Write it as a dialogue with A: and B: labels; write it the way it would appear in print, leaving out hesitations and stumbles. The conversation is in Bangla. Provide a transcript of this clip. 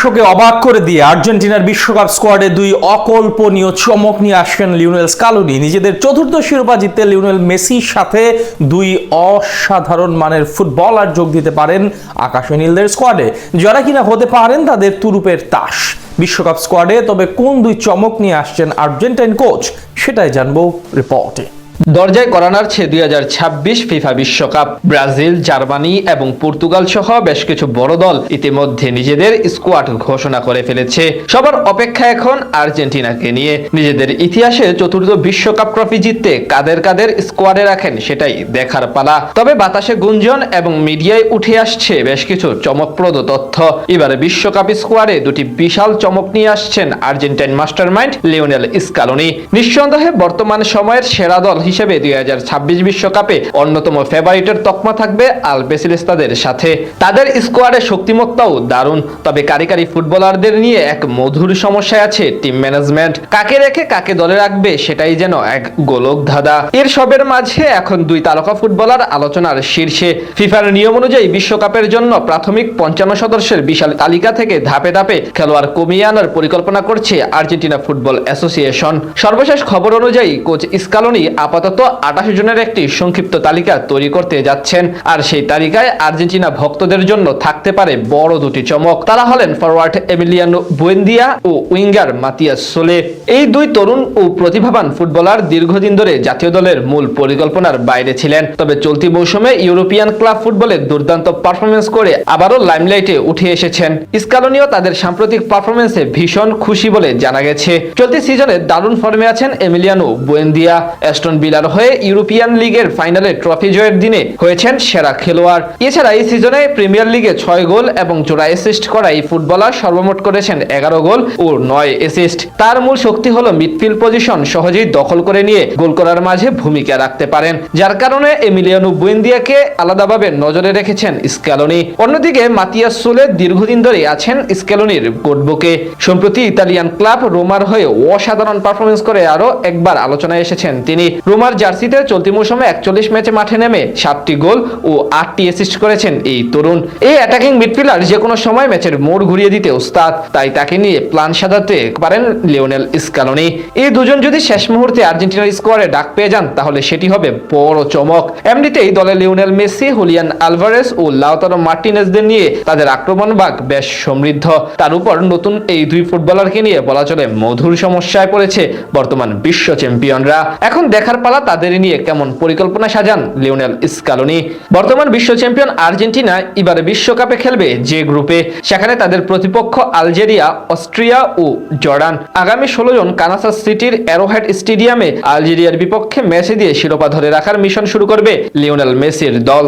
A: বিশ্বকে অবাক করে দিয়ে আর্জেন্টিনার বিশ্বকাপ স্কোয়াডে দুই অকল্পনীয় চমক নিয়ে আসেন লিওনেল স্কালোনি। নিজেদের চতুর্থ শিরোপা জিততে লিওনেল মেসির সাথে দুই অসাধারণ মানের ফুটবলার যোগ দিতে পারেন আকাশে নীলদের স্কোয়াডে, যারা কিনা হতে পারেন তাদের তুরুপের তাস বিশ্বকাপ স্কোয়াডে। তবে কোন দুই চমক নিয়ে আসছেন আর্জেন্টাইন কোচ, সেটাই জানবো রিপোর্টে।
B: দরজায় করা নাড়ছে 2026 ফিফা বিশ্বকাপ। ব্রাজিল, জার্মানি এবং পর্তুগাল সহ বেশ কিছু বড় দল ইতিমধ্যে নিজেদের স্কোয়াড ঘোষণা করে ফেলেছে। সবার অপেক্ষা এখন আর্জেন্টিনাকে নিয়ে। নিজেদের ইতিহাসে চতুর্থ বিশ্বকাপ ট্রফি জিততে কাদের কাদের স্কোয়াডে রাখেন সেটাই দেখার পালা। তবে বাতাসে গুঞ্জন এবং মিডিয়ায় উঠে আসছে বেশ কিছু চমকপ্রদ তথ্য। এবারে বিশ্বকাপ স্কোয়াডে দুটি বিশাল চমক নিয়ে আসছেন আর্জেন্টাইন মাস্টারমাইন্ড লিওনেল স্কালোনি। নিঃসন্দেহে বর্তমান সময়ের সেরা দল হিসেবে 2026 বিশ্বকাপে অন্যতম ফেভারিটের তকমা থাকবে আলবিসেলেস্তাদের সাথে। তাদের স্কোয়াডের শক্তিমত্তাও দারুণ, তবে কারিগরি ফুটবলারদের নিয়ে এক মধুর সমস্যায় আছে টিম ম্যানেজমেন্ট। কাকে রেখে কাকে দলে রাখবে সেটাই যেন এক গোলক ধাঁধা। এর সবের মাঝে এখন দুই তারকা ফুটবলার আলোচনার শীর্ষে। ফিফার নিয়ম অনুযায়ী বিশ্বকাপের জন্য প্রাথমিক 55 সদস্যের বিশাল তালিকা থেকে ধাপে ধাপে খেলোয়াড় কমিয়ে আনার পরিকল্পনা করছে আর্জেন্টিনা ফুটবল অ্যাসোসিয়েশন। সর্বশেষ খবর অনুযায়ী কোচ স্কালোনি আপাতত 28 জনের একটি সংক্ষিপ্ত তালিকা তৈরি করতে যাচ্ছেন। আর সেই তালিকায় আর্জেন্টিনা ভক্তদের জন্য থাকতে পারে বড় দুটি চমক। তারা হলেন ফরওয়ার্ড এমিলিয়ানো বুয়েন্দিয়া ও উইঙ্গার মাতিয়াস সোলে। এই দুই তরুণ ও প্রতিভাবান ফুটবলার দীর্ঘদিন ধরে জাতীয় দলের মূল পরিকল্পনার বাইরে ছিলেন, তবে চলতি মৌসুমে ইউরোপিয়ান ক্লাব ফুটবলে দুর্দান্ত পারফরমেন্স করে আবারও লাইমলাইটে উঠে এসেছেন। স্কালোনিও তাদের সাম্প্রতিক পারফরমেন্সে ভীষণ খুশি বলে জানা গেছে। চলতি সিজনে দারুণ ফর্মে আছেন এমিলিয়ানো বুয়েন্দিয়া। অ্যাস্টন ভিলার হয়ে ইউরোপিয়ান লিগের ফাইনালে ট্রফি জয়ের দিনে হয়েছেন সেরা খেলোয়াড়। এছাড়া এই সিজনে প্রিমিয়ার লিগে 6 গোল এবং জোড়া অ্যাসিস্ট করা এই ফুটবলার সর্বমোট করেছেন 11 গোল ও 9 অ্যাসিস্ট। তার মূল শক্তি হলো মিডফিল্ড পজিশন সহজেই দখল করে নিয়ে গোল করার মাঝে ভূমিকা রাখতে পারেন, যার কারণে এমিলিয়ানো বুয়েন্দিয়াকে আলাদাভাবে নজরে রেখেছেন স্ক্যালোনি। অন্যদিকে মাতিয়াস সোলে দীর্ঘদিন ধরে আছেন স্ক্যালোনির কোডবুকে। সম্প্রতি ইতালিয়ান ক্লাব রোমার হয়ে অসাধারণ পারফরমেন্স করে আরো একবার আলোচনায় এসেছেন তিনি। রোমার জার্সিতে চলতি মৌসুমে 41 ম্যাচে মাঠে নেমে 7টি গোল ও 8টি অ্যাসিস্ট করেছেন এই তরুণ। এই অ্যাটাকিং মিডফিল্ডার যে কোনো সময় ম্যাচের মোড় ঘুরিয়ে দিতে ওস্তাদ, তাই তাকে নিয়ে প্ল্যান সাজাতে পারেন লিওনেল স্কালোনি। এই দুজন যদি শেষ মুহূর্তে আর্জেন্টিনার স্কোয়াডে ডাক পেয়ে যান তাহলে সেটি হবে বড় চমক। এমনিতেই দলে লিওনেল মেসি, হুলিয়ান আলভারেস ও লাউতারো মার্টিনেজদের নিয়ে তাদের আক্রমণ ভাগ বেশ সমৃদ্ধ। তার উপর নতুন এই দুই ফুটবলারকে নিয়ে বলা চলে মধুর সমস্যায় পড়েছে বর্তমান বিশ্ব চ্যাম্পিয়নরা। এখন দেখার পালা তাদের নিয়ে কেমন পরিকল্পনা সাজান লিওনেল স্কালোনি। বর্তমান বিশ্ব চ্যাম্পিয়ন আর্জেন্টিনা এবারে বিশ্বকাপে খেলবে যে গ্রুপে, সেখানে তাদের প্রতিপক্ষ আলজেরিয়া, অস্ট্রিয়া ও জর্ডান। আগামী 16 জন কানাসাস সিটির অ্যারোহেড স্টেডিয়ামে আলজেরিয়ার বিপক্ষে ম্যাচ দিয়ে শিরোপা ধরে রাখার মিশন শুরু করবে লিওনেল মেসির দল।